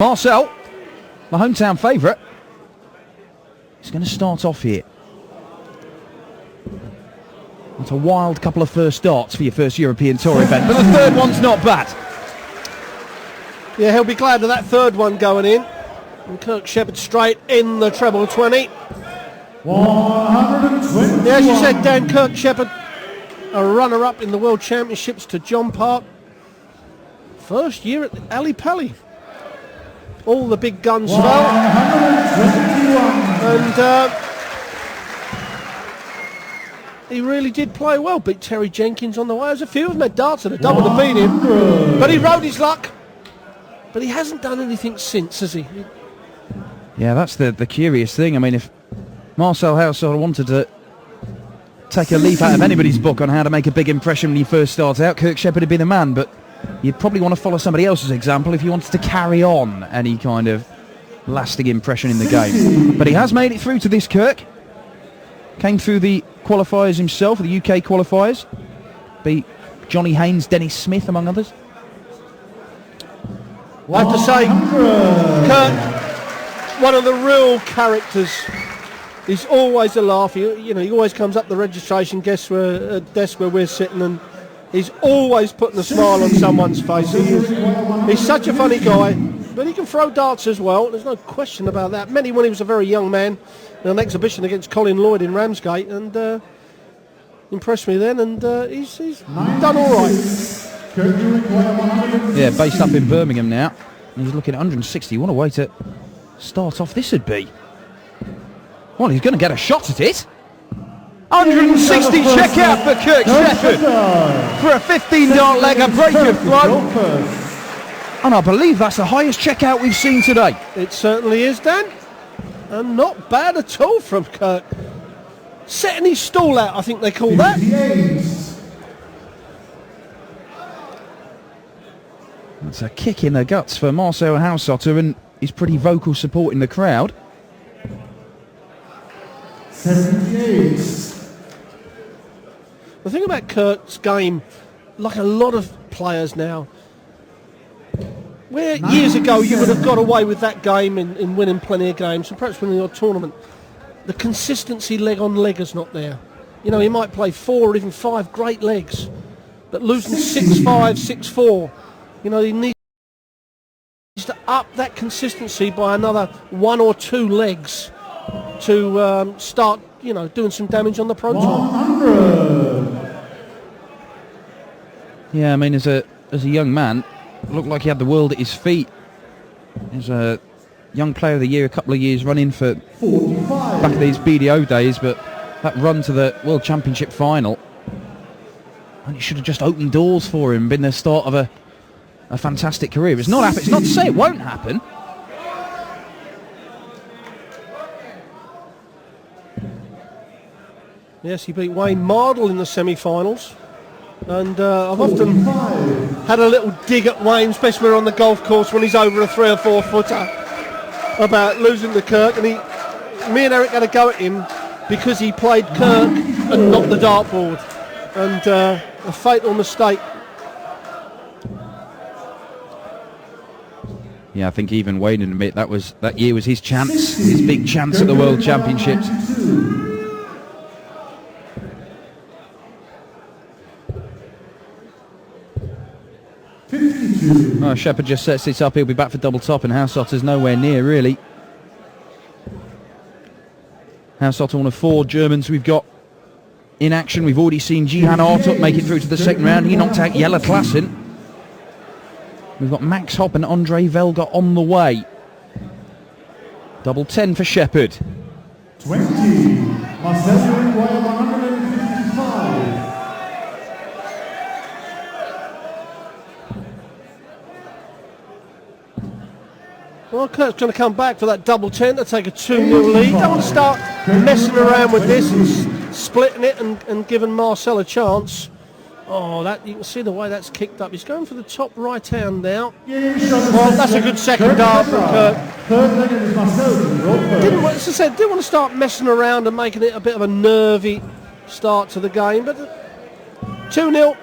Marcel, the hometown favourite, is going to start off here. That's a wild couple of first starts for your first European Tour event, but the third one's not bad. Yeah, he'll be glad of that third one going in. And Kirk Shepherd straight in the treble 20. 120. Yeah, as you said, Dan, Kirk Shepherd, a runner-up in the World Championships to John Park. First year at Ali Pali. All the big guns fell. And he really did play well. Beat Terry Jenkins on the way. There's a few of them had darts and a double to beat him. But he rode his luck. But he hasn't done anything since, has he? Yeah, that's the curious thing. I mean, if Marcel Hausotter wanted to take a leaf out of anybody's book on how to make a big impression when he first starts out, Kirk Shepherd would be the man. But you'd probably want to follow somebody else's example if you wanted to carry on any kind of lasting impression in the game. But he has made it through to this, Kirk. Came through the qualifiers himself, the UK qualifiers. Beat Johnny Haynes, Dennis Smith, among others. I have to say, Kirk, one of the real characters. He's always a laugh. He always comes up the registration desk where we're sitting, and he's always putting a smile on someone's face. He's such a funny guy, but he can throw darts as well. There's no question about that. Many when he was a very young man in an exhibition against Colin Lloyd in Ramsgate, and impressed me then, and he's done all right. Yeah, based up in Birmingham now. He's looking at 160. What a way to start off this would be. Well, he's going to get a shot at it. 160 checkout for Kirk Shepherd for a 15-dart leg, a break of flow. And I believe that's the highest checkout we've seen today. It certainly is, Dan. And not bad at all from Kirk. Setting his stall out, I think they call that. That's a kick in the guts for Marcel Hausotter, and he's pretty vocal support in the crowd. 78. The thing about Kirk's game, like a lot of players now, where years ago you would have got away with that game in winning plenty of games and perhaps winning your tournament, the consistency leg on leg is not there. You know, he might play 4 or even 5 great legs, but losing 6-5, 6-4, you know, he needs to up that consistency by another 1 or 2 legs to start, you know, doing some damage on the Pro Tour. 100. Yeah, I mean, as a young man, looked like he had the world at his feet. As a young player of the year, a couple of years running for 45. back in these BDO days, but that run to the World Championship final, and it should have just opened doors for him, been the start of a fantastic career. It's not happening. It's not to say it won't happen. Yes, he beat Wayne Mardle in the semi-finals. And I've often had a little dig at Wayne, especially when we're on the golf course when he's over a 3 or 4 footer, about losing to Kirk. And me and Eric had a go at him because he played Kirk and not the dartboard. And a fatal mistake. Yeah, I think even Wayne would admit that year was his chance, his big chance at the World Championships. Oh, Shepherd just sets it up. He'll be back for double top, and Hausotter's nowhere near, really. Hausotter, one of 4 Germans we've got in action. We've already seen Jihan Artuk make it through to the second round. He knocked out Jelle Klassen. We've got Max Hopp and Andre Velga on the way. Double 10 for Shepherd. 20. Marcel require 155. Well, Kirk's going to come back for that double 10 to take a 2-0 lead. Don't want to start messing around with this and splitting it and giving Marcel a chance. Oh, that you can see the way that's kicked up. He's going for the top right hand now. Well, that's a good second dart from Kirk. Didn't want to start messing around and making it a bit of a nervy start to the game, but 2-0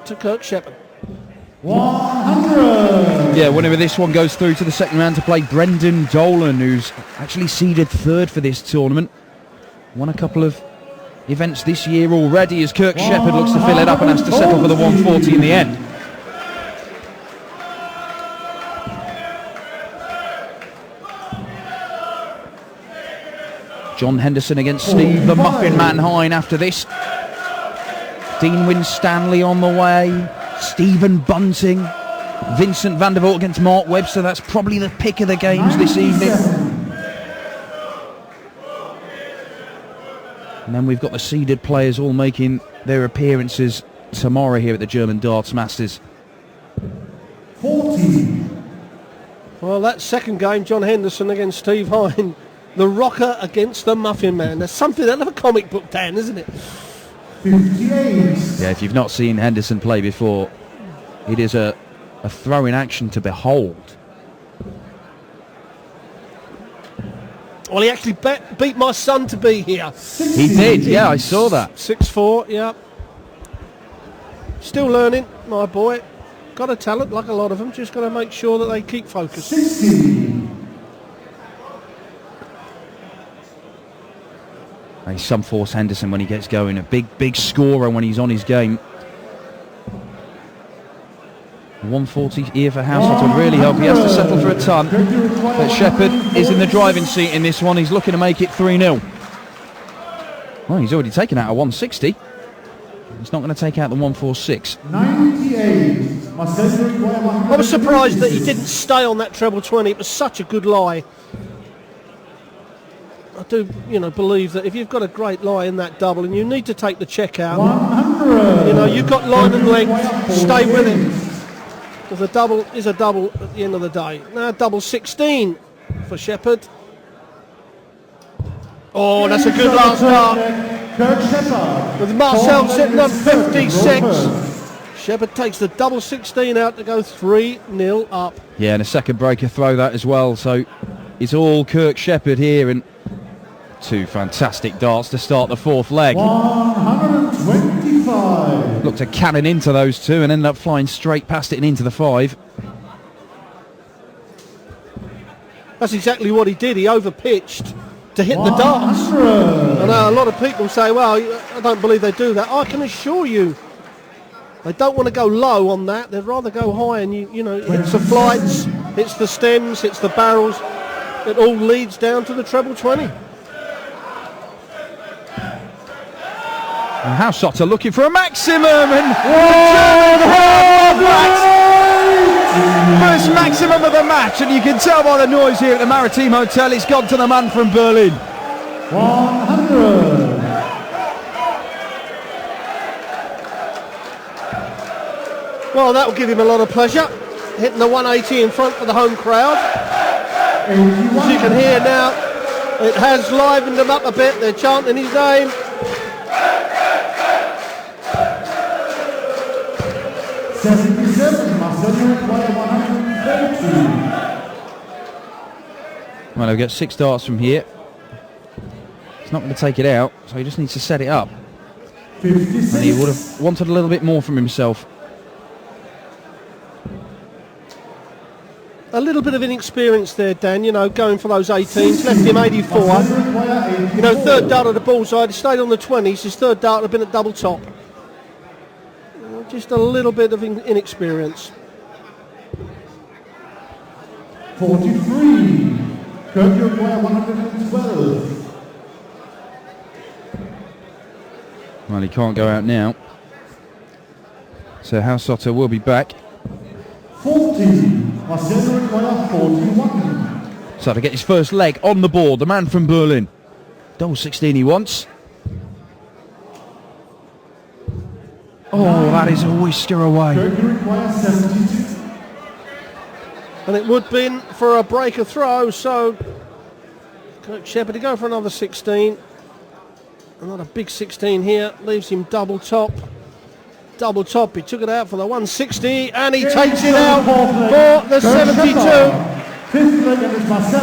to Kirk Shepherd. 100. Yeah, winner of this one goes through to the second round to play Brendan Dolan, who's actually seeded third for this tournament. Won a couple of events this year already as Kirk Shepherd looks to fill it up and has to settle for the 140 in the end. John Henderson against Steve the Muffin Man Hine after this. Dean Winstanley on the way. Stephen Bunting. Vincent van der Voort against Mark Webster. That's probably the pick of the games this evening. And then we've got the seeded players all making their appearances tomorrow here at the German Darts Masters. 40. Well, that second game, John Henderson against Steve Hine. The Rocker against the Muffin Man. There's something out of a comic book, Dan, isn't it? 58. Yeah, if you've not seen Henderson play before, it is a throw in action to behold. Well, he actually beat my son to be here. He did, yeah, I saw that. 6-4, yeah. Still learning, my boy. Got a talent, like a lot of them. Just got to make sure that they keep focused. 60. He's some force Henderson when he gets going. A big scorer when he's on his game. 140 here for Hausotter would really help. He has to settle for a ton. But Shepherd is in the driving seat in this one. He's looking to make it 3-0. Well, he's already taken out a 160. He's not going to take out the 146. 98. Marcel. I was surprised that he didn't stay on that treble 20. It was such a good lie. I do, believe that if you've got a great lie in that double and you need to take the check out, 100. you've got line and length, stay with it. Because a double is a double at the end of the day. Now double 16 for Shepherd. Oh, that's a good last dart. Kirk Shepherd. With Marcel sitting on 56. Shepherd takes the double 16 out to go 3-0 up. Yeah, and a second breaker throw that as well. So it's all Kirk Shepherd here, and two fantastic darts to start the fourth leg. 125. Looked to cannon into those two and ended up flying straight past it and into the 5. That's exactly what he did. He overpitched to hit the darts. 100. I know a lot of people say, well, I don't believe they do that. I can assure you, they don't want to go low on that. They'd rather go high, and it's the flights, it's the stems, it's the barrels. It all leads down to the treble 20. And Hausotter looking for a maximum, and first maximum of the match, and you can tell by the noise here at the Maritime Hotel it's gone to the man from Berlin. 100. Well, that will give him a lot of pleasure, hitting the 180 in front of the home crowd. 81. As you can hear now, it has livened them up a bit. They're chanting his name. 77. Marcel require 140. Well, he'll get 6 darts from here. He's not going to take it out, so he just needs to set it up. 56. And he would have wanted a little bit more from himself. A little bit of inexperience there, Dan, going for those 18s. Left him 84. Third dart at the bullseye. He stayed on the 20s. His third dart had been at double top. Just a little bit of inexperience. 43. Kirk require 112. Well, he can't go out now. So Hausotter will be back. 40. Marcel require 41. So to get his first leg on the board, the man from Berlin. Double 16 he wants. Oh, that is a whisker away. Kirk requires 72. And it would been for a breaker throw, so Kirk Shepherd to go for another 16. Another big 16 here, leaves him double top. Double top, he took it out for the 160 and he takes it out for the 72.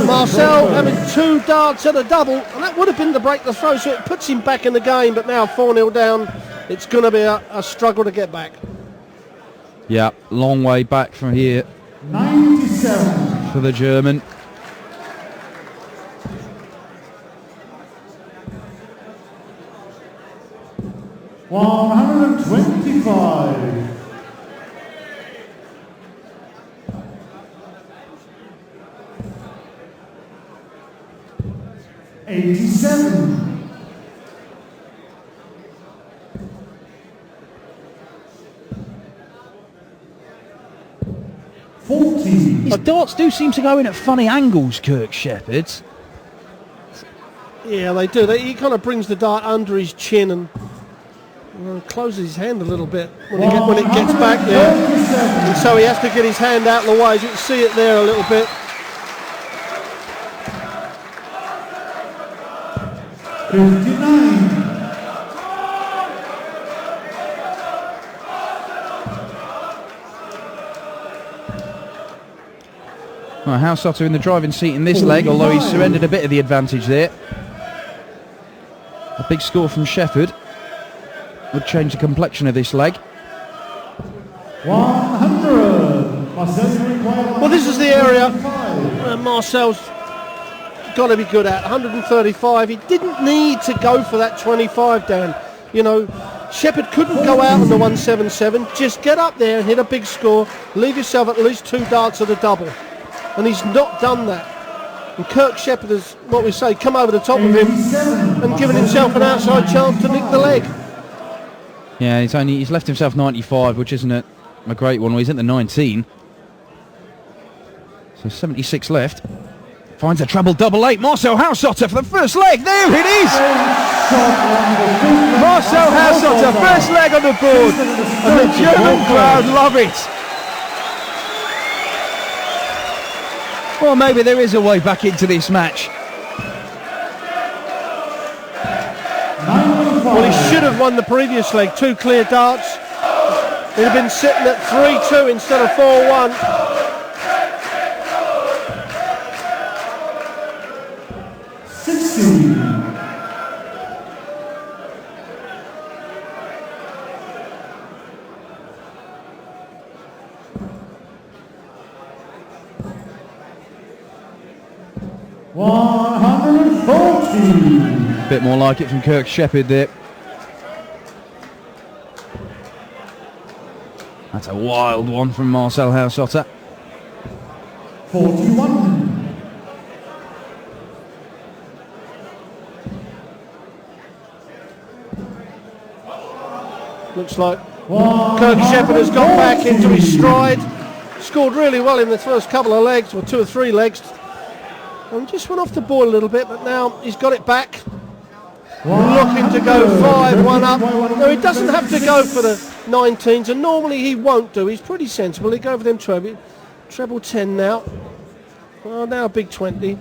Marcel having 2 darts at a double, and that would have been to break the throw, so it puts him back in the game, but now 4-0 down. It's going to be a struggle to get back. Yeah, long way back from here 97. for the German. $125. 87. 40. His darts do seem to go in at funny angles, Kirk Shepherd's. Yeah, they do. He kind of brings the dart under his chin and closes his hand a little bit when it gets back there. And so he has to get his hand out of the way. As you can see it there a little bit. 59. Well, Hausotter in the driving seat in this leg, although he's surrendered a bit of the advantage there. A big score from Shepherd would change the complexion of this leg. 100. Marcel, Well, this is the area Marcel's got to be good at. 135. He didn't need to go for that 25, Dan. You know, Shepherd couldn't go out on the 177. Just get up there and hit a big score. Leave yourself at least 2 darts at a double. And he's not done that. And Kirk Shepherd has, what we say, come over the top of him and given himself an outside chance to nick the leg. Yeah, he's left himself 95, which isn't a great one. Well, he's at the 19. So 76 left. Finds a treble double 8. Marcel Hausotter for the first leg. There it is! Marcel Hausotter, first leg on the board. And the German crowd love it. Well, maybe there is a way back into this match. Well, he should have won the previous leg. 2 clear darts. He'd have been sitting at 3-2 instead of 4-1. 60. $140. Bit more like it from Kirk Shepherd there. That's a wild one from Marcel Hausotter. 41. Looks like Kirk Shepherd has got back into his stride. Scored really well in the first couple of legs, or 2 or 3 legs. And just went off the board a little bit, but now he's got it back. Looking to go 5-1 up. No, he doesn't have to go for the 19s, and normally he won't do. He's pretty sensible. He'll go for them treble 10 now. Well, now a big 20.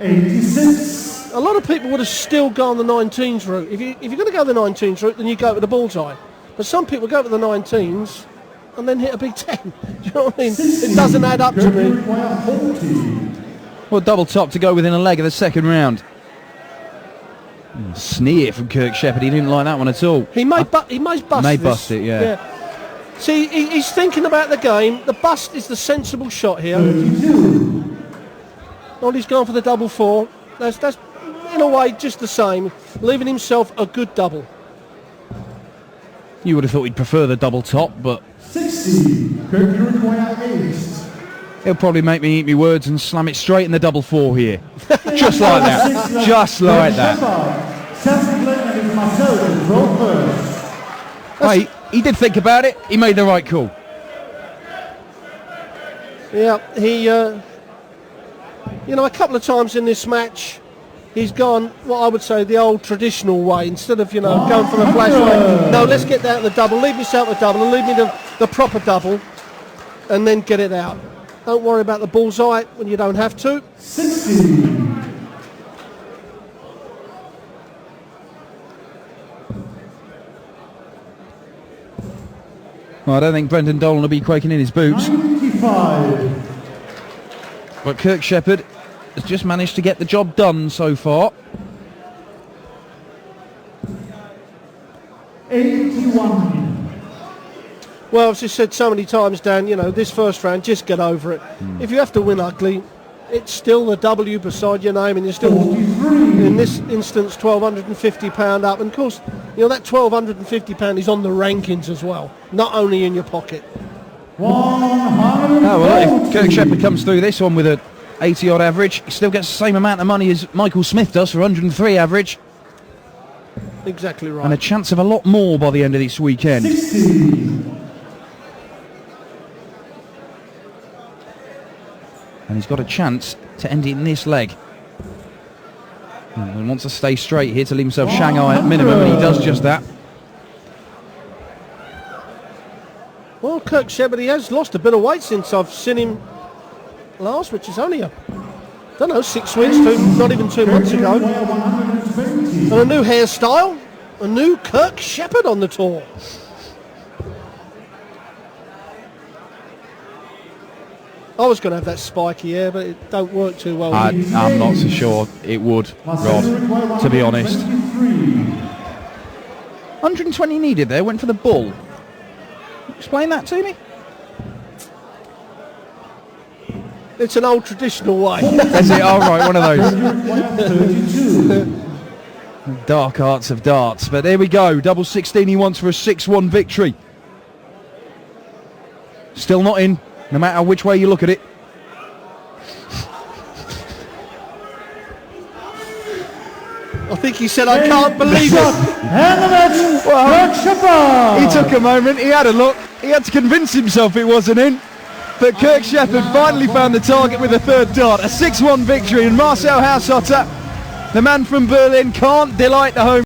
86. A lot of people would have still gone the 19s route. If you're going to go the 19s route, then you go to the bullseye. But some people go to the 19s and then hit a big 10. Do you know what I mean? It doesn't add up to me. Well, double top to go within a leg of the second round. Sneer from Kirk Shepherd. He didn't like that one at all. He may bust this. Bust it, yeah. See, he's thinking about the game. The bust is the sensible shot here. 32. Well, he's gone for the double 4. That's in a way just the same, leaving himself a good double. You would have thought he'd prefer the double top, but 60. Kirk, you require ace. he'll probably make me eat me words and slam it straight in the double 4 here. Just like that. Just like that. Hey, he did think about it. He made the right call. Yeah, he, a couple of times in this match, he's gone, what I would say, the old traditional way. Instead of, going for the flash way. No, let's get down to the double. Leave myself a double and leave me the proper double and then get it out. Don't worry about the bullseye when you don't have to. 60. Well, I don't think Brendan Dolan will be quaking in his boots. 95. But Kirk Shepherd has just managed to get the job done so far. 81. Well, I've just said so many times, Dan, you know, this first round, just get over it. If you have to win ugly, it's still the W beside your name, and you're still, 43. in this instance, £1,250 up. And of course, you know, that £1,250 is on the rankings as well, not only in your pocket. 140. Oh, well, if Kirk Shepherd comes through this one with a 80 odd average, he still gets the same amount of money as Michael Smith does for 103 average, Exactly right. and a chance of a lot more by the end of this weekend. 60. And he's got a chance to end it in this leg. And wants to stay straight here to leave himself Shanghai at minimum, and he does just that. Well, Kirk Shepherd, he has lost a bit of weight since I've seen him last, which is only I don't know, 6 weeks, not even 2 months ago. And a new hairstyle, a new Kirk Shepherd on the tour. I was going to have that spiky hair, but it don't work too well. I'm not so sure it would, Rod, to be honest. 120 needed there, went for the bull. Explain that to me. It's an old traditional way. Is it? All right, one of those. 32. Dark arts of darts. But there we go. Double 16 he wants for a 6-1 victory. Still not in, no matter which way you look at it. I think he said, I can't believe it. And the match, Kirk Shepherd. He took a moment, he had a look, he had to convince himself it wasn't in. But Kirk Shepherd finally found the target with a third dart. A 6-1 victory, and Marcel Hausotter, the man from Berlin, can't delight the home